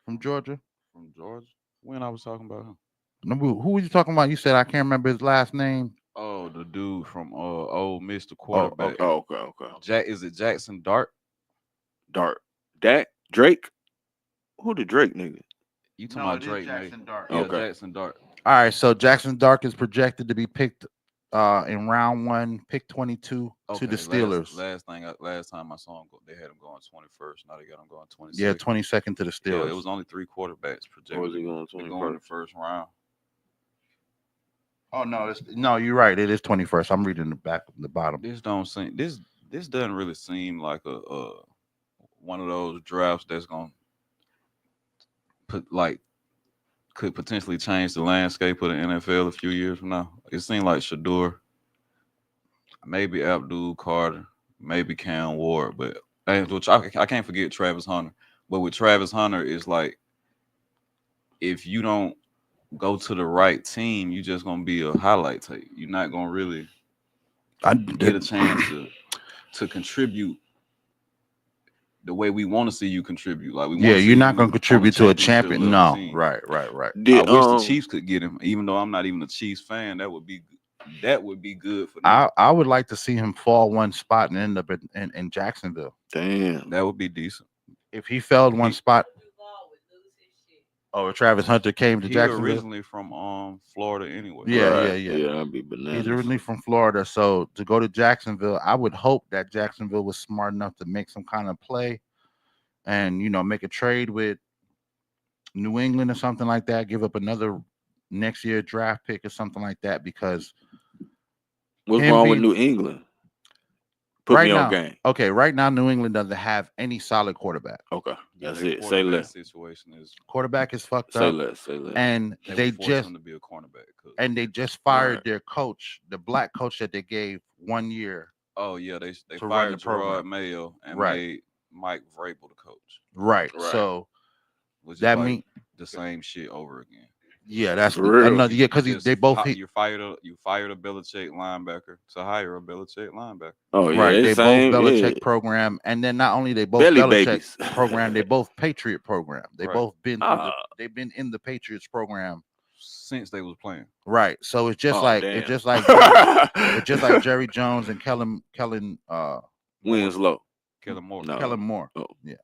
from Georgia. From Georgia. When I was talking about him. Remember, who were you talking about? You said I can't remember his last name. Oh, the dude from Ole Miss, the quarterback. Okay. Is it Jackson Dart? Drake? Who the Drake nigga? You talking about Drake? Jackson Dart. Yeah, Okay. Jackson Dart. All right, so Jackson Dart is projected to be picked in round 1, pick 22 to the Steelers. Last time I saw him, they had him going 21st. Now they got him going 22nd. Yeah, 22nd to the Steelers. Yeah, it was only 3 quarterbacks projected. Or was he going to 21st? go in the first round. Oh no, you're right. It is 21st. I'm reading the back, the bottom. This doesn't really seem like a one of those drafts that's gonna could potentially change the landscape of the NFL a few years from now. It seemed like Shador, maybe Abdul Carter, maybe Cam Ward, but which I can't forget Travis Hunter. But with Travis Hunter, it's like if you don't go to the right team, you're just gonna be a highlight tape. You're not gonna really get a chance to contribute the way we want to see you contribute. Like you're not gonna contribute to a champion. No, team. Right. I wish the Chiefs could get him, even though I'm not even a Chiefs fan. That would be good for them. I would like to see him fall one spot and end up in Jacksonville. Damn, that would be decent. If he fell one spot. Oh, Travis Hunter came to Jacksonville. Originally from Florida anyway. Yeah. Yeah, that'd be bananas. He's originally from Florida, so to go to Jacksonville, I would hope that Jacksonville was smart enough to make some kind of play, and make a trade with New England or something like that. Give up another next year draft pick or something like that. Because what's wrong with New England? Put me on game. Okay, right now New England doesn't have any solid quarterback. Okay, that's it. Say less. Situation is quarterback is fucked say up. Less. And they just to be a cornerback. And they just fired their coach, the black coach that they gave 1 year. Oh yeah, they fired Gerard Mayo and made Mike Vrabel the coach. Right. So that means the same shit over again. Yeah, that's another. Yeah, because they both you fired a Belichick linebacker to hire a Belichick linebacker. Oh yeah, right. They both Belichick program, and then not only they both Belichick program, they both Patriot program. They both been they've been in the Patriots program since they was playing. Right. So it's just it's just like Jerry Jones and Kellen Winslow, Kellen Moore. Kellen Moore. Oh. Yeah.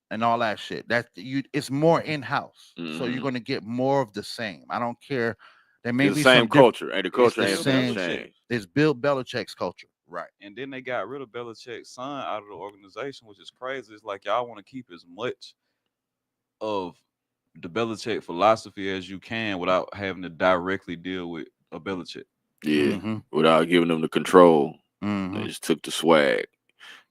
And all that shit. It's more in-house. So you're gonna get more of the same. I don't care. There may be the same culture. And the culture ain't same. It's Bill Belichick's culture. Right. And then they got rid of Belichick's son out of the organization, which is crazy. It's like y'all want to keep as much of the Belichick philosophy as you can without having to directly deal with a Belichick. Yeah. Without giving them the control. They just took the swag.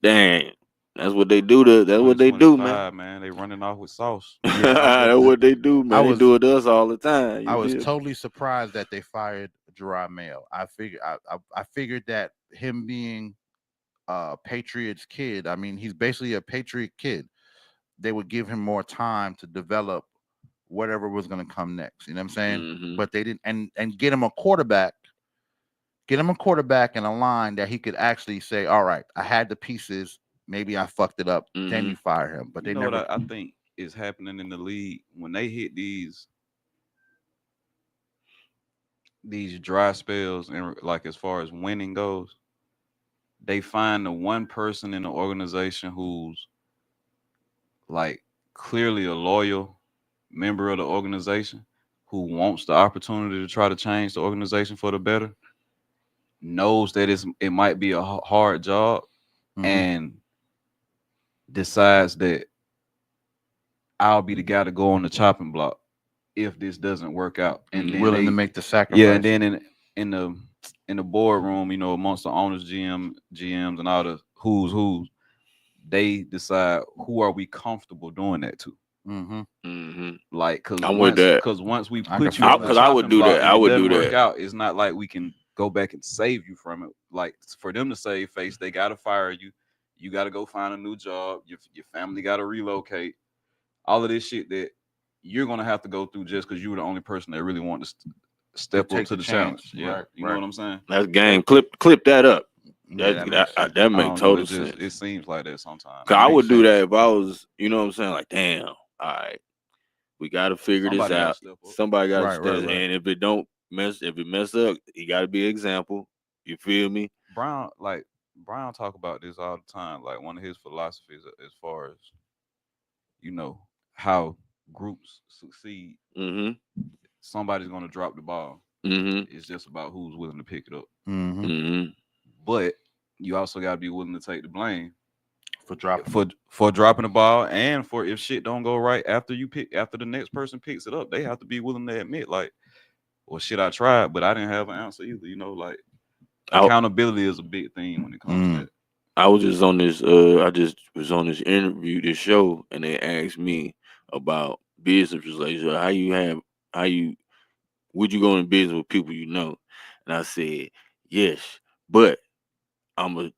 Dang. That's what they do. That's what they do, man. They running off with sauce. That's what they do, man. They do it to us all the time. I was totally surprised that they fired Gerard Mayo. I figured that him being a Patriots kid, I mean, he's basically a Patriot kid. They would give him more time to develop whatever was going to come next. You know what I'm saying? But they didn't, and get him a quarterback. Get him a quarterback and a line that he could actually say, "All right, I had the pieces. Maybe I fucked it up." Then you fire him. But they never. What I think is happening in the league when they hit these dry spells, and like as far as winning goes, they find the one person in the organization who's like clearly a loyal member of the organization who wants the opportunity to try to change the organization for the better, knows that it might be a hard job, and decides that I'll be the guy to go on the chopping block if this doesn't work out, and then willing to make the sacrifice. Yeah, and then in the boardroom, you know, amongst the owners, GMs, and all the who's, they decide who are we comfortable doing that to. Like, because once we put you on the chopping block and it doesn't work out, it's not like we can go back and save you from it. Like, for them to save face, they got to fire you. You got to go find a new job. Your family got to relocate. All of this shit that you're gonna have to go through just because you were the only person that really wanted to step up to the challenge. Yeah, you know what I'm saying? That's game. Clip that up. That makes total sense. It seems like that sometimes. Cause I would do that if I was, you know what I'm saying? Like, damn, all right, we got to figure this out. Somebody got to step. And if it mess up, you got to be an example. You feel me? Brown talk about this all the time. Like, one of his philosophies as far as, you know, how groups succeed. Somebody's gonna drop the ball. It's just about who's willing to pick it up. But you also gotta be willing to take the blame for dropping the ball, and for if shit don't go right after the next person picks it up. They have to be willing to admit, like, well, shit, I tried, but I didn't have an answer either. You know, like, accountability is a big thing when it comes to that. I was just on this. I just was on this interview, this show, and they asked me about business relationships. Would you go in business with people you know? And I said yes, but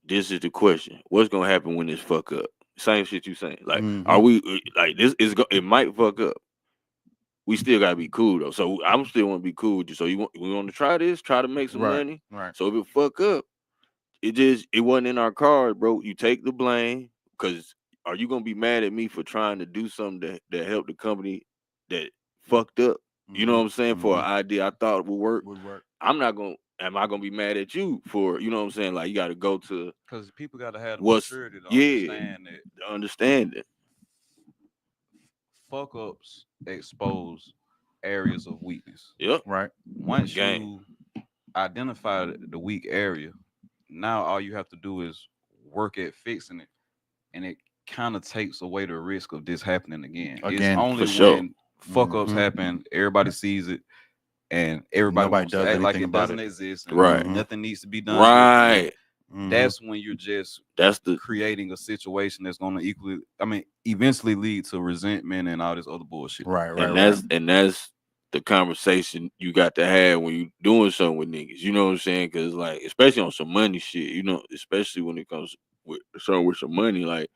this is the question: what's gonna happen when this fuck up? Same shit you saying. Like, are we like this? It might fuck up. We still gotta be cool though. So I'm still want to be cool with you. So we want to try this, try to make some money. Right. So if it fuck up, it wasn't in our cards, bro. You take the blame, because are you gonna be mad at me for trying to do something that helped the company that fucked up? You know what I'm saying? For an idea I thought would work. Am I gonna be mad at you for, you know what I'm saying? Like, you got to go to, because people got to have the maturity to understand it. Fuck ups expose areas of weakness. Yep. Right. Once you identify the weak area, now all you have to do is work at fixing it, and it kind of takes away the risk of this happening again. It's only when fuck ups happen, everybody sees it, and everybody does act like it doesn't exist. And nothing needs to be done. Right. That's when you're just creating a situation that's going to eventually lead to resentment and all this other bullshit. Right. And that's the conversation you got to have when you doing something with niggas. You know what I'm saying? Because, like, especially on some money shit, you know, especially when it comes with something with some money, like,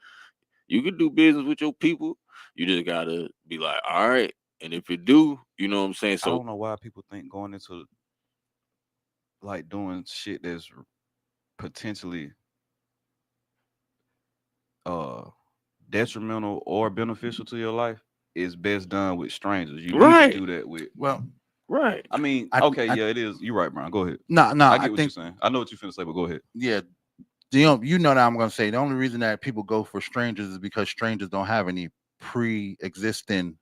you can do business with your people. You just gotta be like, all right. And if you do, you know what I'm saying? So I don't know why people think going into, like, doing shit that's potentially detrimental or beneficial to your life is best done with strangers. You need to do that with. Well, right. I mean, it is. You're right, Brian. Go ahead. No, I get what you're saying. I know what you're finna say, but go ahead. Yeah. You know that I'm gonna say the only reason that people go for strangers is because strangers don't have any pre-existing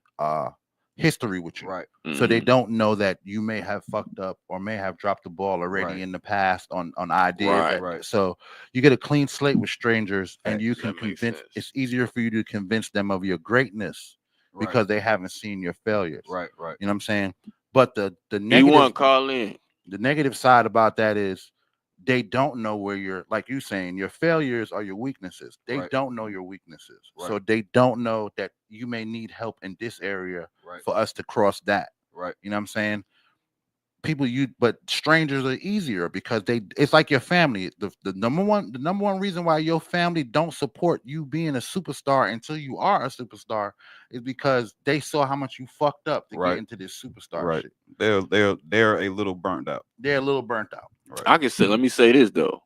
history with you. Right. So they don't know that you may have fucked up or may have dropped the ball already in the past on ideas. Right. So you get a clean slate with strangers, and you can convince. It's easier for you to convince them of your greatness because they haven't seen your failures. Right. You know what I'm saying? But the negative. You want to call in. The negative side about that is they don't know where you're, like you saying, your failures are your weaknesses. They don't know your weaknesses. So they don't know that you may need help in this area for us to cross that. Right. You know what I'm saying? But strangers are easier because it's like your family. The number one reason why your family don't support you being a superstar until you are a superstar is because they saw how much you fucked up to get into this superstar shit. They're a little burnt out. They're a little burnt out. Right. I can say, let me say this though.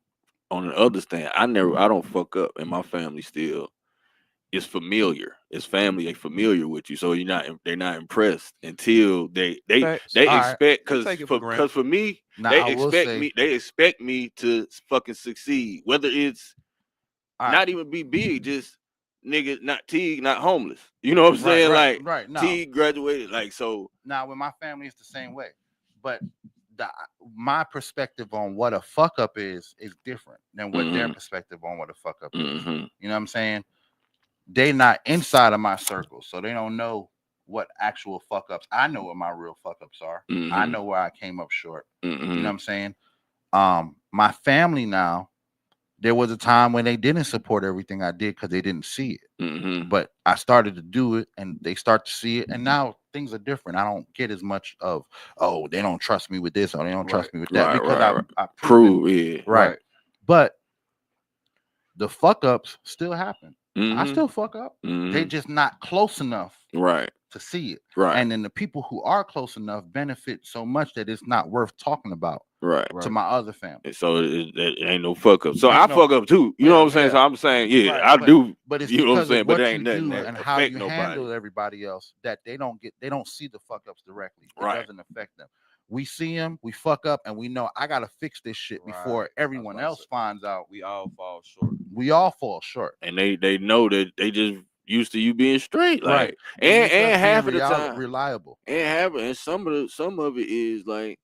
On the other stand, I don't fuck up, and my family still is familiar. It's family, they familiar with you, so they're not impressed until they expect, because for me, they expect me to fucking succeed, whether it's not even be big, just nigga, not T, not homeless. You know what I'm saying? Right. No. T graduated, like, so. Now with my family, it's the same way, but my perspective on what a fuck up is different than what their perspective on what a fuck up is. You know what I'm saying? They not inside of my circle, so they don't know what actual fuck ups. I know what my real fuck ups are. I know where I came up short. You know what I'm saying? My family now, there was a time when they didn't support everything I did because they didn't see it. But I started to do it and they start to see it. And now things are different. I don't get as much of, oh, they don't trust me with this or they don't trust me with that because I prove it. Right. But the fuck ups still happen. I still fuck up. They just not close enough to see it. And then the people who are close enough benefit so much that it's not worth talking about. To my other family. So it ain't no fuck up. So I fuck up too. You know what I'm saying? So I'm saying, I do. But it's you know what I'm because saying? of But what it ain't you nothing do that and how affect you nobody. handle everybody else that they don't see the fuck ups directly. It doesn't affect them. We see them, we fuck up, and we know I gotta fix this shit before everyone else finds out. We all fall short. We all fall short. And they know that they just used to you being straight, like Right. and Used to us half of being the time reliable. And some of it is like,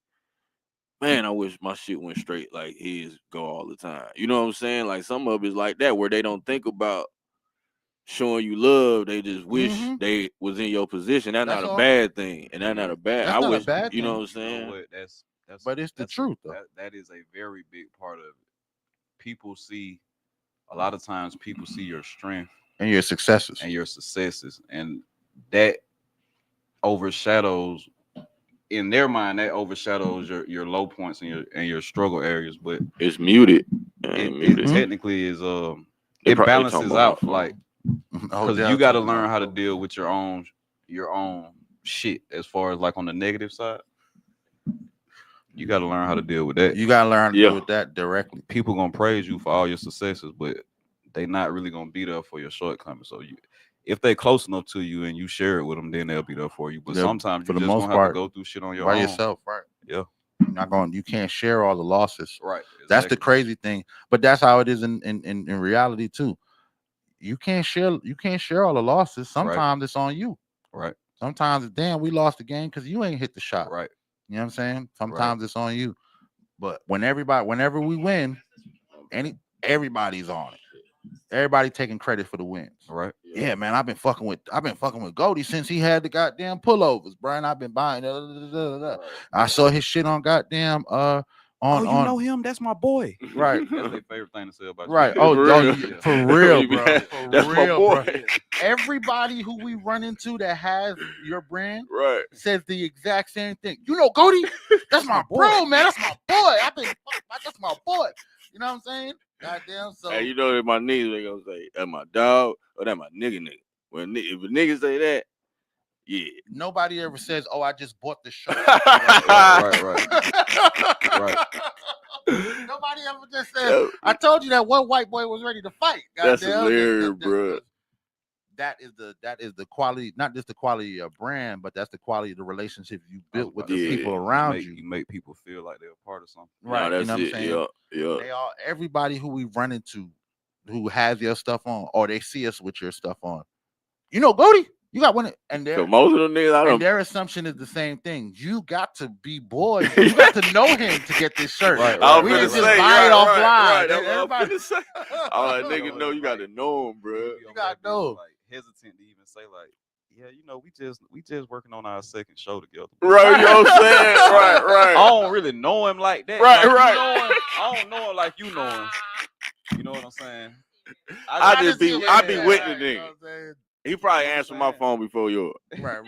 man, I wish my shit went straight like his go all the time. You know what I'm saying? Like some of it's like that where they don't think about showing you love. They just wish they was in your position. That's not a bad thing, and that's not a bad. That's I not wish a bad you know thing. what I'm saying. You know what? That's but it's the truth though. That is a very big part of it. People see a lot of times people see your strength and your successes and that overshadows in their mind, that overshadows your low points and your struggle areas, but it's muted. It technically is it balances out, like, because you got to learn how to deal with your own shit as far as like on the negative side. You got to learn how to deal with that. You got to learn how to deal with that directly. People gonna praise you for all your successes, but they not really gonna be there for your shortcomings. So if they close enough to you and you share it with them, then they'll be there for you. But sometimes you just gonna have to go through shit on your own. By yourself, right? Yeah. You can't share all the losses. Right. Exactly. That's the crazy thing. But that's how it is in reality too. You can't share all the losses. Sometimes it's on you. Right. Sometimes it's damn, we lost the game because you ain't hit the shot. Right. You know what I'm saying? Sometimes it's on you. But whenever we win, everybody's on it. Everybody taking credit for the wins. Right. Yeah, man. I've been fucking with Goaty since he had the goddamn pullovers, Brian. I've been buying. I saw his shit on goddamn you know him? That's my boy. Right. That's their favorite thing to say about you. Right. For real, bro. That's my boy. Bro. Everybody who we run into that has your brand says the exact same thing. You know, Goaty, that's my bro, man. That's my boy. That's my boy. You know what I'm saying? Goddamn. So hey, you know that my niggas they gonna say that's my dog or that my nigga. When if a nigga say that, yeah. Nobody ever says, "Oh, I just bought the shirt." Right. Nobody ever just says, "I told you that one white boy was ready to fight." That's hilarious, bro. That is the quality, not just the quality of brand, but that's the quality of the relationships you built with the people around you. You make people feel like they're a part of something. Right. No, you know what I'm saying? Yeah. They are everybody who we run into who has your stuff on, or they see us with your stuff on. You know, Goaty, you got one, and most of them niggas, their assumption is the same thing. You got to be boy. You got to know him to get this shirt. Right. We didn't just buy it offline. Everybody say, all that nigga know you got to know him, bro. You got to know. Like hesitant to even say like, yeah, you know, we just working on our second show together. Right, you know what I'm saying? Right. I don't really know him like that. Right. I don't know him like you know him. You know what I'm saying? I be with the nigga. You know he probably answered my phone before yours. Right.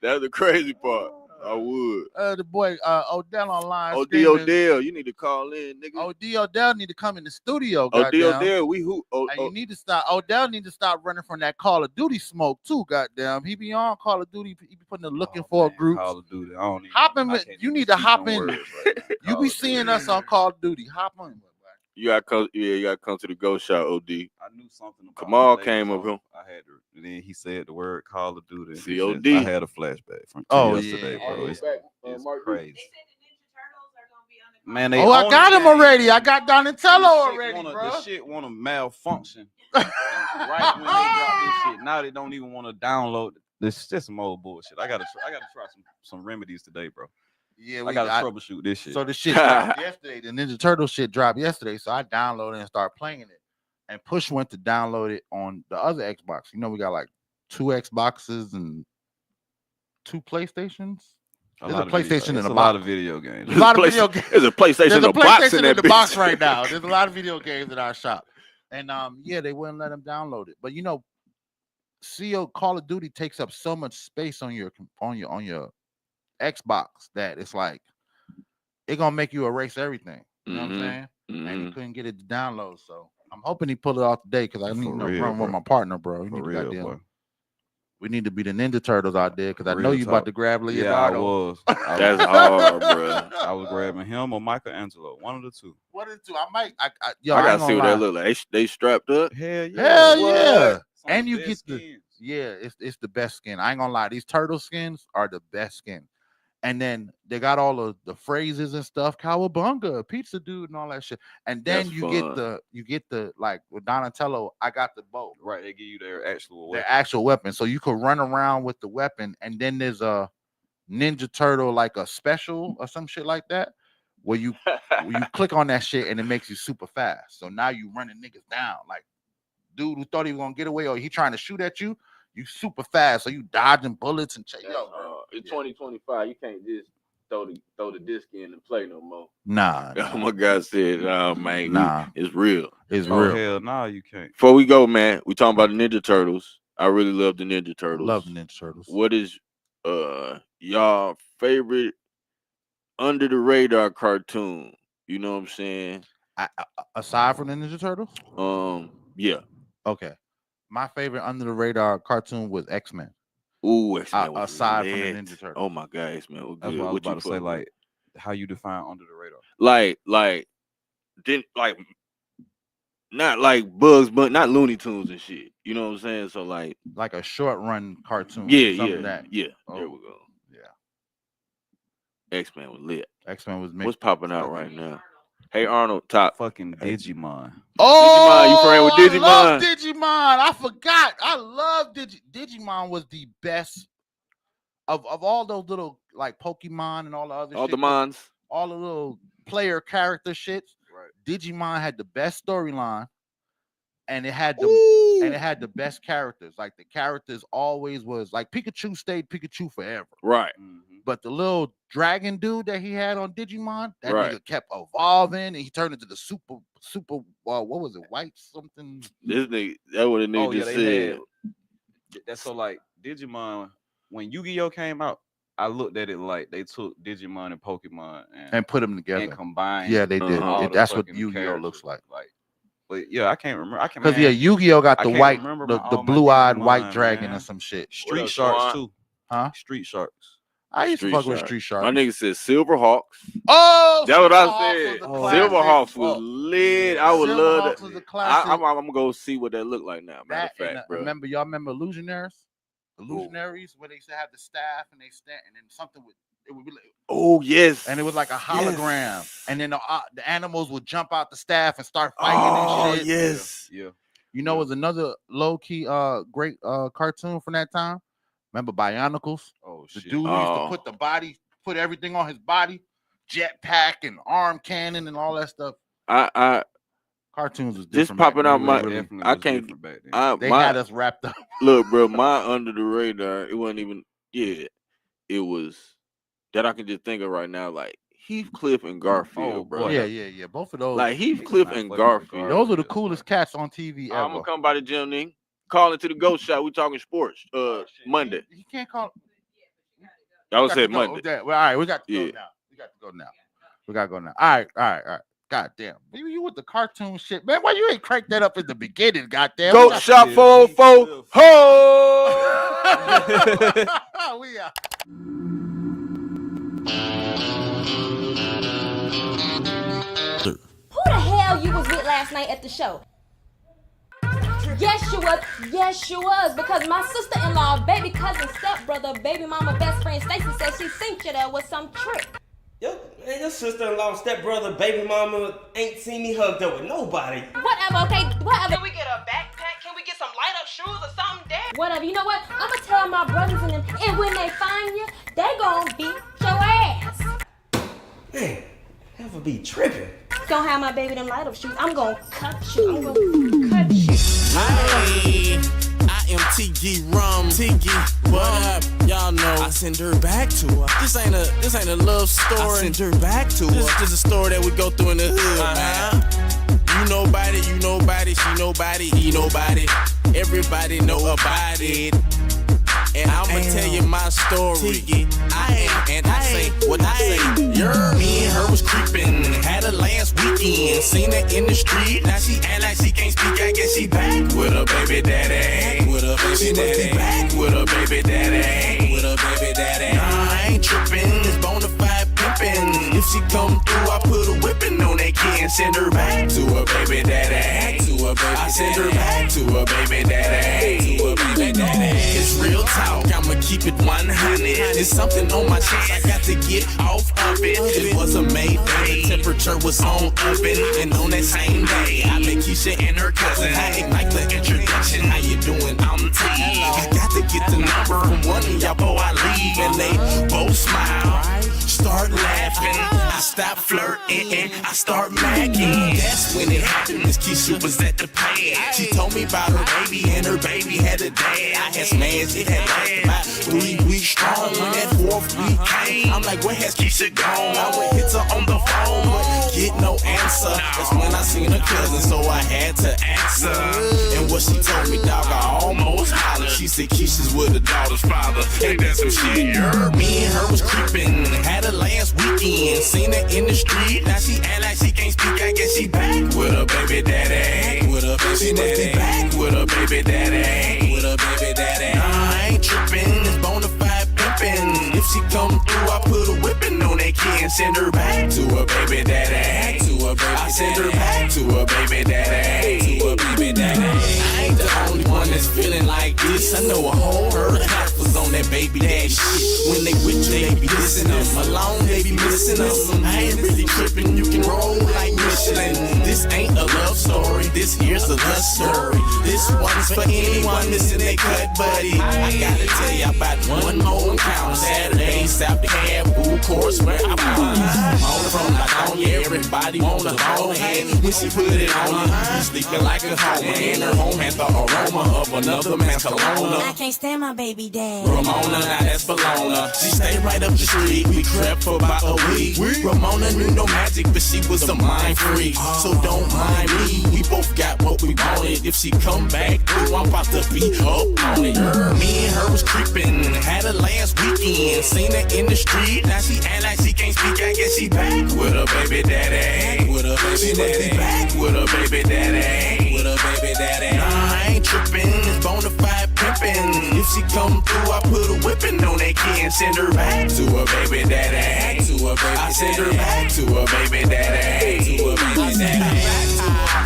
That's the crazy part. I would. The boy Odell online. Odell, you need to call in, nigga. Odell need to come in the studio. Odell, you need to stop. Odell need to stop running from that Call of Duty smoke too. Goddamn, he be on Call of Duty. He be putting the looking for groups. Call of Duty. I don't even. Hop in. You need to hop in. You be seeing us on Call of Duty. Hop on. You gotta come. Yeah, you gotta come to the GOAT Shop. Od. I knew something about Kamal came up him. I had to. And then he said the word Call of Duty. COD. I had a flashback from yesterday, bro. It's crazy. Man, I got him already. I got Donatello already, bro. The shit want to malfunction. Right when they drop this shit, now they don't even want to download. This is just some old bullshit. I gotta try some remedies today, bro. Yeah, I gotta troubleshoot this shit. So the shit dropped yesterday. The Ninja Turtle shit dropped yesterday. So I downloaded it and started playing it. And Push went to download it on the other Xbox. You know, we got like 2 Xboxes and 2 PlayStations. There's a PlayStation in the box. A lot of video games. There's a lot of video games. There's a PlayStation in the box in the box right now. There's a lot of video games in our shop. And yeah, they wouldn't let him download it. But you know, Call of Duty takes up so much space on your Xbox that it's like it's gonna make you erase everything. You know what I'm saying? And he couldn't get it to download. So I'm hoping he pulled it off today because I need to run with my partner, bro. You need to goddamn. We need to be the Ninja Turtles out there because I know you about to grab Leonardo. Yeah, I was. That's hard, bro. I was grabbing him or Michelangelo, one of the two. One of the two. I gotta see what that look like. They strapped up. Hell yeah. And you get it's the best skin. I ain't gonna lie, these turtle skins are the best skin. And then they got all of the phrases and stuff, cowabunga, pizza dude, and all that shit. And then you get the like with Donatello, I got the bow. Right, they give you their actual weapon. So you could run around with the weapon, and then there's a Ninja Turtle, like a special or some shit like that, where you click on that shit and it makes you super fast. So now you running niggas down. Like dude who thought he was gonna get away or he trying to shoot at you, you super fast. So you dodging bullets and in 2025, you can't just throw the disc in and play no more. Nah. My God said, man, it's real. It's real. Hell nah, you can't. Before we go, man, we talking about the Ninja Turtles. I really love the Ninja Turtles. Love the Ninja Turtles. What is y'all favorite under the radar cartoon? You know what I'm saying? Aside from the Ninja Turtles? Yeah. Okay. My favorite under the radar cartoon was X-Men. Ooh, X-Men was aside lit. from the Ninja Turtles. Oh my God, X-Men was good. That's what I was about to say. Like, how you define under the radar? Not like Bugs, but not Looney Tunes and shit. You know what I'm saying? So like a short run cartoon. Yeah. There we go. Yeah. X-Men was lit. X-Men was what's popping out right now? Hey Arnold, top fucking Digimon. Oh, Digimon, you friend with Digimon? I love Digimon. I forgot. I love Digimon was the best of all those little like Pokemon and all the other shit, the mons, all the little player character shits. Right. Digimon had the best storyline, and it had the best characters. Like the characters always was like Pikachu stayed Pikachu forever. Right. Mm-hmm. But the little dragon dude that he had on Digimon, that nigga kept evolving, and he turned into the super. What was it? White something. This nigga, that what the nigga just said. That's so like Digimon. When Yu-Gi-Oh came out, I looked at it like they took Digimon and Pokemon and put them together and combined. Yeah, they did. That's what Yu-Gi-Oh looks like. But yeah, I can't remember. Because Yu-Gi-Oh got the white, the blue-eyed white dragon and some shit. Street Sharks too. Huh? Street Sharks. I used to fuck with Street Sharks. My nigga said Silverhawks. Oh, that's what I said. Silverhawks was lit. I would love that. I'm gonna go see what that look like now. Matter of fact, bro. Y'all remember Illusionaires? Illusionaries, where they used to have the staff and they stand, and then something it would be like, oh yes, and it was like a hologram, and then the animals would jump out the staff and start fighting and shit. Yes, yeah. You know, it was another low key great cartoon from that time. Remember Bionicles? Oh shit! The dude used to put everything on his body, jetpack and arm cannon and all that stuff. Cartoons was different. Just popping out I can't. They had us wrapped up. Look, bro, my under the radar. It wasn't even. Yeah, it was that I can just think of right now. Like Heathcliff and Garfield, bro. Yeah. Both of those. Like Heathcliff and Garfield. Those are the coolest cats on TV ever. I'm gonna come by the gym, Ning. Call into the GOAT Shop. We talking sports. Monday. You can't call. I would say Monday. Well, all right, we got to go now. We got to go now. All right. God damn. You with the cartoon shit, man. Why you ain't cranked that up in the beginning, goddamn? GOAT Shop 404. Ho! We are. Who the hell you was with last night at the show? Yes, you was. Yes, you was. Because my sister-in-law, baby cousin, stepbrother, baby mama, best friend Stacy said she think you there was some trick. Your sister-in-law, stepbrother, baby mama ain't seen me hugged up with nobody. Whatever, okay? Whatever. Can we get a backpack? Can we get some light-up shoes or something, Dad? Whatever. You know what? I'ma tell my brothers and them, and when they find you, they gonna beat your ass. be tripping. Gonna have my baby them light up shoes. I'm gonna cut you. I'm gonna cut you. Hey, I am Tiggy Rum. Tiggy, what up? Y'all know I send her back to her. This ain't a love story. I send her back to her. This is a story that we go through in the hood, man. You nobody, she nobody, he nobody. Everybody know about it. And I'ma tell you my story. I say what I say. Me and her was creeping, had her last weekend. Seen her in the street, now she act like she can't speak. I guess she back with her baby daddy. She must be back with her baby daddy. Nah, I ain't tripping, it's bonafide pimping. If she come through, I put a whipping on that kid and send her back to her baby daddy. I send her back to her baby daddy. It's real talk, I'ma keep it 100. There's something on my chest, I got to get off of it. It was a May day, the temperature was on oven. And on that same day, I met Keisha and her cousin. I ignite the introduction, how you doing? I'm T. I got to get the number from one of y'all before I leave. And they both smile, start laughing. I stop flirting, I start nagging. That's when it happened, Miss Keisha was at the pad. She told me about her baby and her baby had a dad. I had smashed, it had lasted about 3 weeks strong. When that 4th week came, I'm like, where has Keisha gone? I went hit her on the phone, but get no answer. That's when I seen her cousin, so I had to answer. And what she told me, dog, I almost hollered. She said Keisha's with her daughter's father. Ain't that some shit? Me and her was creeping, had her last weekend. Seen her in the street, now she act like she can't speak. I guess she back with her baby daddy. She must be back with her baby daddy. Nah, I ain't tripping, it's bonafide pimping. If she come through, I put a whipping on that kid and send her back to her baby daddy. I send her back to her baby daddy. I ain't the only one that's feeling like this. I know a whole herd of heifers on that baby daddy shit. When they with you, they be dissing them. Alone, they be missing them. I ain't really tripping, you can roll like Michelin. This ain't a love story, this here's a lust story. This one's for anyone missing their cut, buddy. I gotta tell you about one more encounter. Saturday, South the cab, food course where I was. On from Lithonia, everybody wanna hold hand. When she put it on you, sleeping like a homer. In her home had the aroma of another man's cologne. I can't stand my baby dad. Ramona, now that's Bologna. She stayed right up the street. We crept for about a week. Ramona knew no magic, but she was a mind freak. So don't mind me. We both got what we wanted. If she come back through, I'm about to be up on it. Me and her was creeping, had her last weekend. Seen her in the street, now she act like she can't speak. I guess she back with her baby daddy. She must be back with her baby daddy. Nah, I ain't tripping, it's bonafide pimping. If she come through, I put a whipping on that kid and send her back to her baby daddy. I send her back to her baby daddy.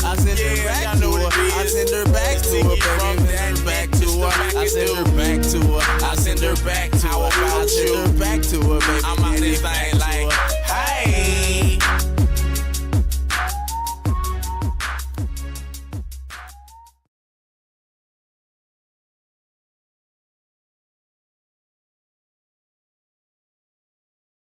I send her back to her. I send her back to her. I send her back to her. Back to her. I send her back to her. I send her back to her. I send her back to her, baby. I'm out this thing